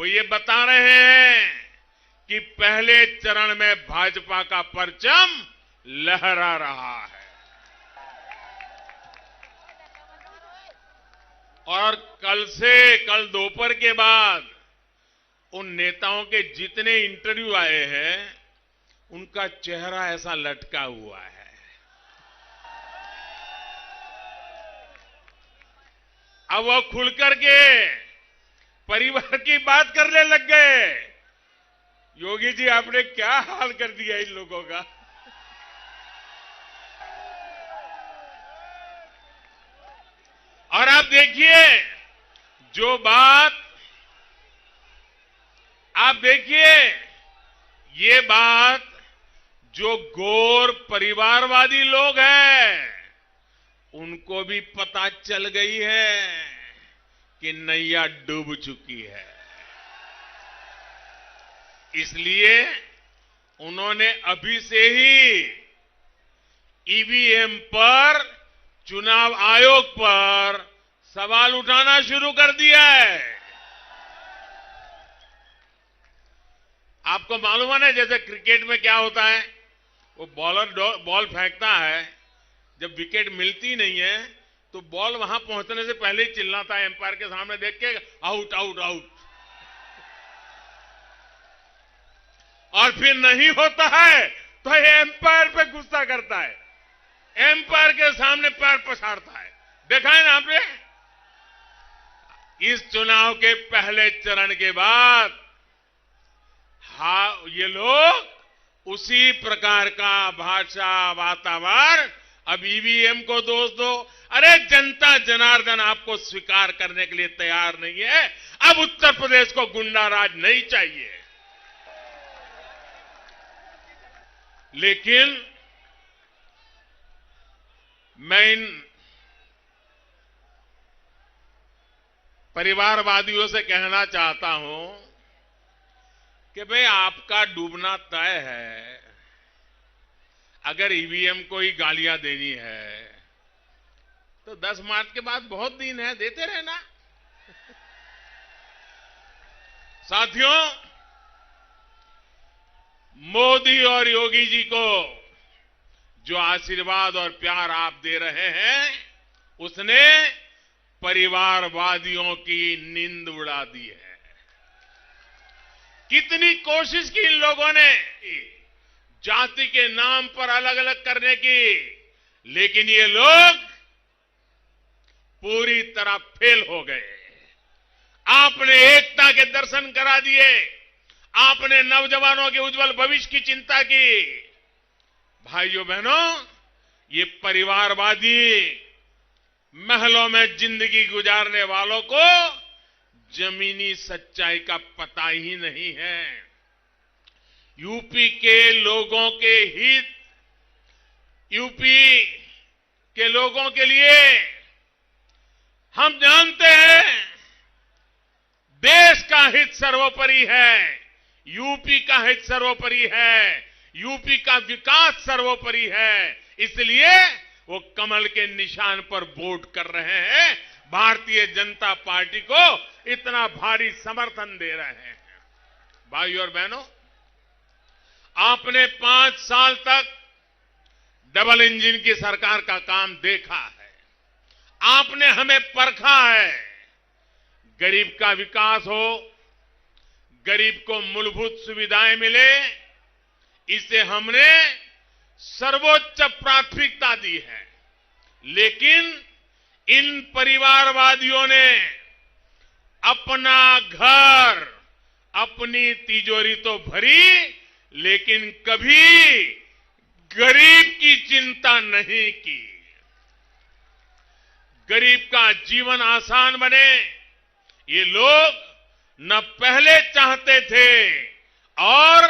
वो ये बता रहे हैं कि पहले चरण में भाजपा का परचम लहरा रहा है और कल दोपहर के बाद उन नेताओं के जितने इंटरव्यू आए हैं उनका चेहरा ऐसा लटका हुआ है। अब वो खुलकर के परिवार की बात करने लग गए। योगी जी, आपने क्या हाल कर दिया इन लोगों का। और आप देखिए ये बात जो गोर परिवारवादी लोग हैं उनको भी पता चल गई है कि नैया डूब चुकी है। इसलिए उन्होंने अभी से ही ईवीएम पर, चुनाव आयोग पर सवाल उठाना शुरू कर दिया है। आपको मालूम है ना, जैसे क्रिकेट में क्या होता है, वो बॉलर बॉल फेंकता है, जब विकेट मिलती नहीं है तो बॉल वहां पहुंचने से पहले ही चिल्लाता है एम्पायर के सामने देख के, आउट आउट आउट। और फिर नहीं होता है तो ये एम्पायर पे गुस्सा करता है, एम्पायर के सामने पैर पसारता है। देखा है ना आपने। इस चुनाव के पहले चरण के बाद ये लोग उसी प्रकार का भाषा वातावरण, अब ईवीएम को दोष दो। अरे जनता जनार्दन आपको स्वीकार करने के लिए तैयार नहीं है। अब उत्तर प्रदेश को गुंडा राज नहीं चाहिए। लेकिन मैं इन परिवारवादियों से कहना चाहता हूं कि भाई, आपका डूबना तय है। अगर ईवीएम को ही गालियां देनी है तो 10 मार्च के बाद बहुत दिन है, देते रहना। साथियों, मोदी और योगी जी को जो आशीर्वाद और प्यार आप दे रहे हैं उसने परिवारवादियों की नींद उड़ा दी है। कितनी कोशिश की इन लोगों ने जाति के नाम पर अलग अलग करने की, लेकिन ये लोग पूरी तरह फेल हो गए। आपने एकता के दर्शन करा दिए, आपने नौजवानों के उज्जवल भविष्य की चिंता की। भाइयों बहनों, ये परिवारवादी महलों में जिंदगी गुजारने वालों को जमीनी सच्चाई का पता ही नहीं है। यूपी के लोगों के हित, यूपी के लोगों के लिए हम जानते हैं देश का हित सर्वोपरि है, यूपी का हित सर्वोपरि है, यूपी का विकास सर्वोपरि है। इसलिए वो कमल के निशान पर वोट कर रहे हैं, भारतीय जनता पार्टी को इतना भारी समर्थन दे रहे हैं। भाइयों और बहनों, आपने 5 साल तक डबल इंजन की सरकार का काम देखा है, आपने हमें परखा है। गरीब का विकास हो, गरीब को मूलभूत सुविधाएं मिले, इसे हमने सर्वोच्च प्राथमिकता दी है। लेकिन इन परिवारवादियों ने अपना घर, अपनी तिजोरी तो भरी, लेकिन कभी गरीब की चिंता नहीं की। गरीब का जीवन आसान बने, ये लोग न पहले चाहते थे और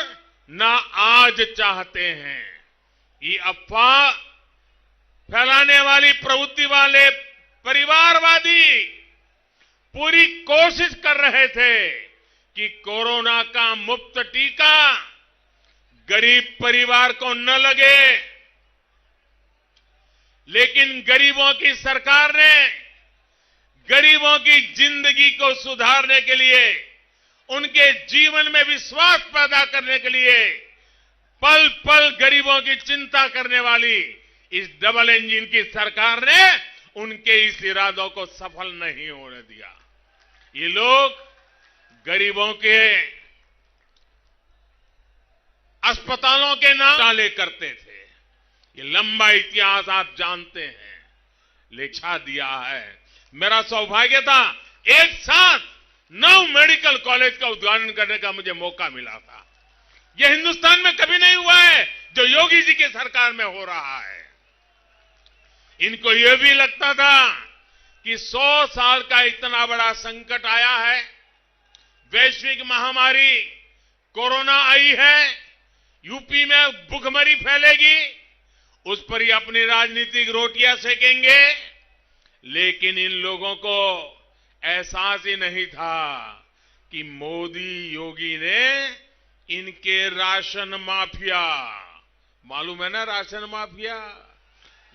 न आज चाहते हैं। ये अफवाह फैलाने वाली प्रवृत्ति वाले परिवारवादी पूरी कोशिश कर रहे थे कि कोरोना का मुफ्त टीका गरीब परिवार को न लगे, लेकिन गरीबों की सरकार ने गरीबों की जिंदगी को सुधारने के लिए उनके जीवन में विश्वास पैदा करने के लिए पल पल गरीबों की चिंता करने वाली इस डबल इंजन की सरकार ने उनके इस इरादों को सफल नहीं होने दिया। ये लोग गरीबों के अस्पतालों के नाम टाले करते थे। ये लंबा इतिहास आप जानते हैं। लिखा दिया है। मेरा सौभाग्य था एक साथ 9 मेडिकल कॉलेज का उद्घाटन करने का मुझे मौका मिला था। यह हिंदुस्तान में कभी नहीं हुआ है जो योगी जी की सरकार में हो रहा है। इनको यह भी लगता था कि 100 साल का इतना बड़ा संकट आया है, वैश्विक महामारी कोरोना आई है, यूपी में भुखमरी फैलेगी, उस पर ही अपनी राजनीतिक रोटियां सेकेंगे। लेकिन इन लोगों को एहसास ही नहीं था कि मोदी योगी ने इनके राशन माफिया, मालूम है ना राशन माफिया,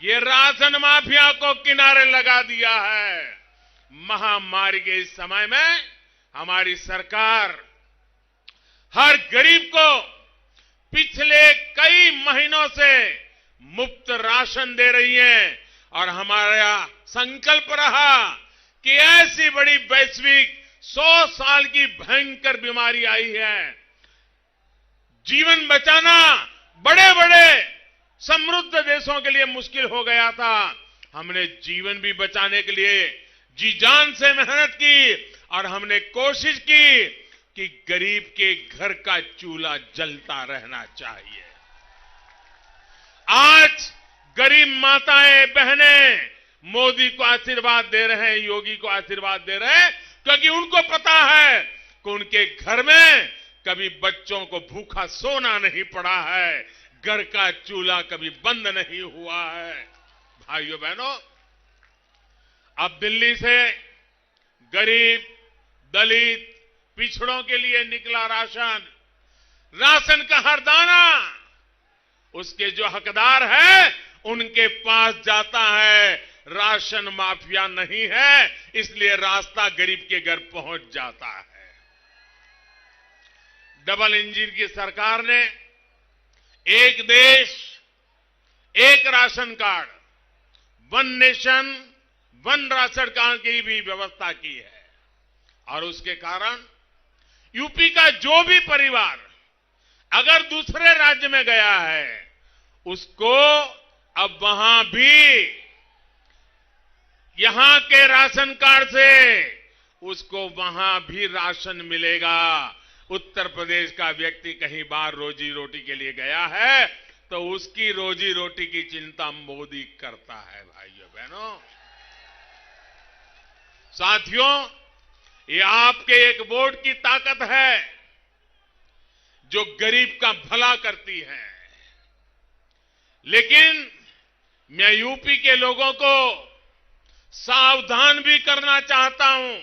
ये राशन माफिया को किनारे लगा दिया है। महामारी के इस समय में हमारी सरकार हर गरीब को पिछले कई महीनों से मुफ्त राशन दे रही है और हमारा संकल्प रहा कि ऐसी बड़ी वैश्विक 100 साल की भयंकर बीमारी आई है, जीवन बचाना बड़े बड़े समृद्ध देशों के लिए मुश्किल हो गया था। हमने जीवन भी बचाने के लिए जी जान से मेहनत की और हमने कोशिश की कि गरीब के घर का चूल्हा जलता रहना चाहिए। आज गरीब माताएं बहनें मोदी को आशीर्वाद दे रहे हैं, योगी को आशीर्वाद दे रहे हैं, क्योंकि उनको पता है कि उनके घर में कभी बच्चों को भूखा सोना नहीं पड़ा है, घर का चूल्हा कभी बंद नहीं हुआ है। भाइयों बहनों, अब दिल्ली से गरीब, दलित, पिछड़ों के लिए निकला राशन, राशन का हर दाना उसके जो हकदार है उनके पास जाता है। राशन माफिया नहीं है, इसलिए रास्ता गरीब के घर पहुंच जाता है। डबल इंजन की सरकार ने एक देश एक ration card, one nation one ration card की भी व्यवस्था की है और उसके कारण यूपी का जो भी परिवार अगर दूसरे राज्य में गया है उसको अब वहां भी यहां के राशन कार्ड से उसको वहां भी राशन मिलेगा। उत्तर प्रदेश का व्यक्ति कहीं बाहर रोजी रोटी के लिए गया है तो उसकी रोजी रोटी की चिंता मोदी करता है। भाइयों बहनों, साथियों, ये आपके एक वोट की ताकत है जो गरीब का भला करती है। लेकिन मैं यूपी के लोगों को सावधान भी करना चाहता हूं।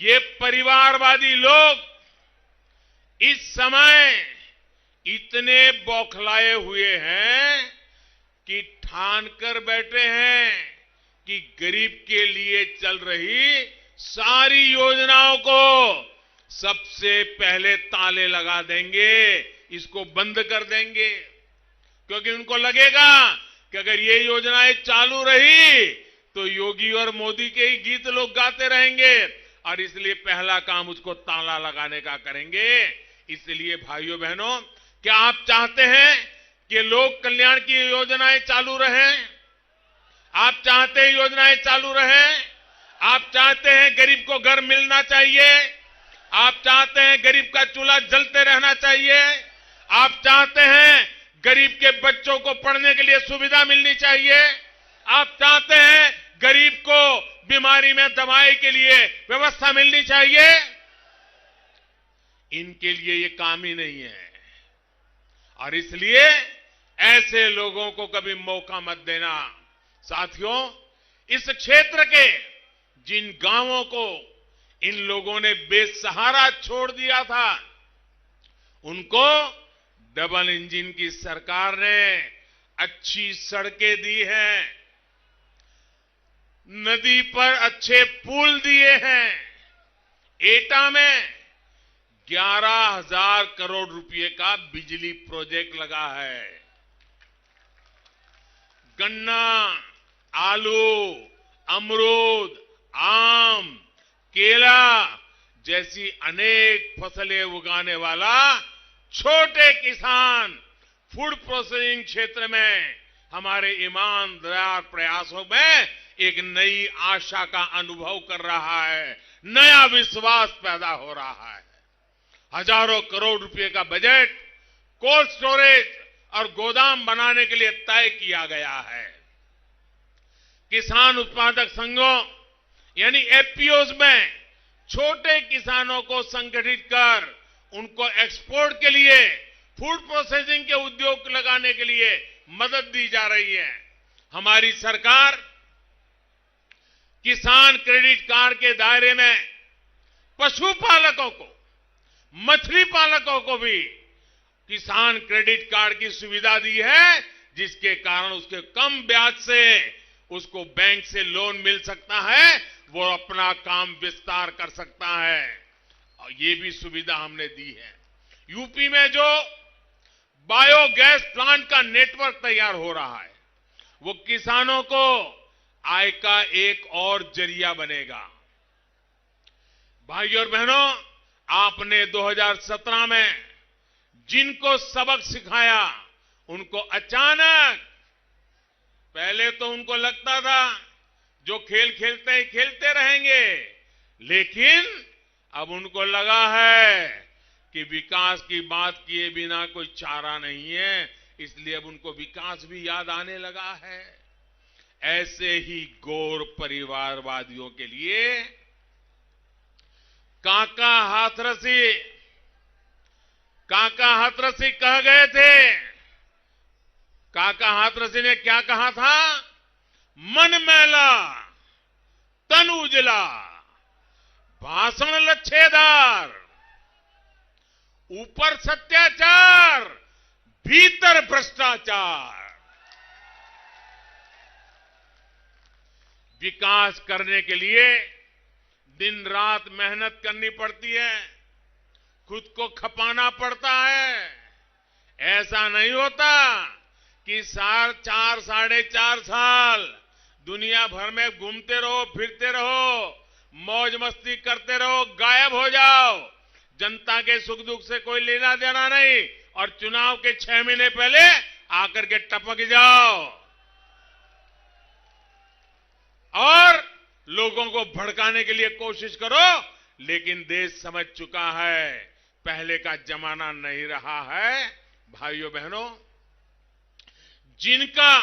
ये परिवारवादी लोग इस समय इतने बौखलाए हुए हैं कि ठान कर बैठे हैं कि गरीब के लिए चल रही सारी योजनाओं को सबसे पहले ताले लगा देंगे, इसको बंद कर देंगे, क्योंकि उनको लगेगा कि अगर ये योजनाएं चालू रही तो योगी और मोदी के ही गीत लोग गाते रहेंगे और इसलिए पहला काम उसको ताला लगाने का करेंगे। इसलिए भाइयों बहनों, क्या आप चाहते हैं कि लोक कल्याण की योजनाएं चालू रहें? आप चाहते हैं योजनाएं चालू रहें? आप चाहते हैं गरीब को घर मिलना चाहिए? आप चाहते हैं गरीब का चूल्हा जलते रहना चाहिए? आप चाहते हैं गरीब के बच्चों को पढ़ने के लिए सुविधा मिलनी चाहिए? आप चाहते हैं गरीब को बीमारी में दवाई के लिए व्यवस्था मिलनी चाहिए? इनके लिए ये काम ही नहीं है और इसलिए ऐसे लोगों को कभी मौका मत देना। साथियों, इस क्षेत्र के जिन गांवों को इन लोगों ने बेसहारा छोड़ दिया था उनको डबल इंजन की सरकार ने अच्छी सड़कें दी हैं, नदी पर अच्छे पुल दिए हैं, एटा में 11,000 करोड़ रुपए का बिजली प्रोजेक्ट लगा है। गन्ना, आलू, अमरूद, आम, केला जैसी अनेक फसलें उगाने वाला छोटे किसान फूड प्रोसेसिंग क्षेत्र में हमारे ईमानदार प्रयासों में एक नई आशा का अनुभव कर रहा है, नया विश्वास पैदा हो रहा है। हजारों करोड़ रुपए का बजट कोल्ड स्टोरेज और गोदाम बनाने के लिए तय किया गया है। किसान उत्पादक संघों यानी एफपीओज में छोटे किसानों को संगठित कर उनको एक्सपोर्ट के लिए, फूड प्रोसेसिंग के उद्योग लगाने के लिए मदद दी जा रही है। हमारी सरकार किसान क्रेडिट कार्ड के दायरे में पशुपालकों को, मछली पालकों को भी किसान क्रेडिट कार्ड की सुविधा दी है, जिसके कारण उसके कम ब्याज से उसको बैंक से लोन मिल सकता है, वो अपना काम विस्तार कर सकता है। और ये भी सुविधा हमने दी है। यूपी में जो बायोगैस प्लांट का नेटवर्क तैयार हो रहा है, वो किसानों को आय का एक और जरिया बनेगा। भाइयों और बहनों, आपने 2017 में जिनको सबक सिखाया, उनको अचानक, पहले तो उनको लगता था जो खेल खेलते हैं खेलते रहेंगे, लेकिन अब उनको लगा है कि विकास की बात किए बिना कोई चारा नहीं है, इसलिए अब उनको विकास भी याद आने लगा है। ऐसे ही गौर परिवारवादियों के लिए काका हाथरसी कह गए थे। काका हाथरसी ने क्या कहा था? मन मैला, तन उजला, भाषण लच्छेदार, ऊपर सत्याचार, भीतर भ्रष्टाचार। विकास करने के लिए दिन रात मेहनत करनी पड़ती है, खुद को खपाना पड़ता है। ऐसा नहीं होता कि 4 साढ़े 4 साल दुनिया भर में घूमते रहो, फिरते रहो, मौज मस्ती करते रहो, गायब हो जाओ, जनता के सुख दुख से कोई लेना देना नहीं, और चुनाव के 6 महीने पहले आकर के टपक जाओ और लोगों को भड़काने के लिए कोशिश करो। लेकिन देश समझ चुका है पहले का जमाना नहीं रहा है। भाइयों बहनों, जिनका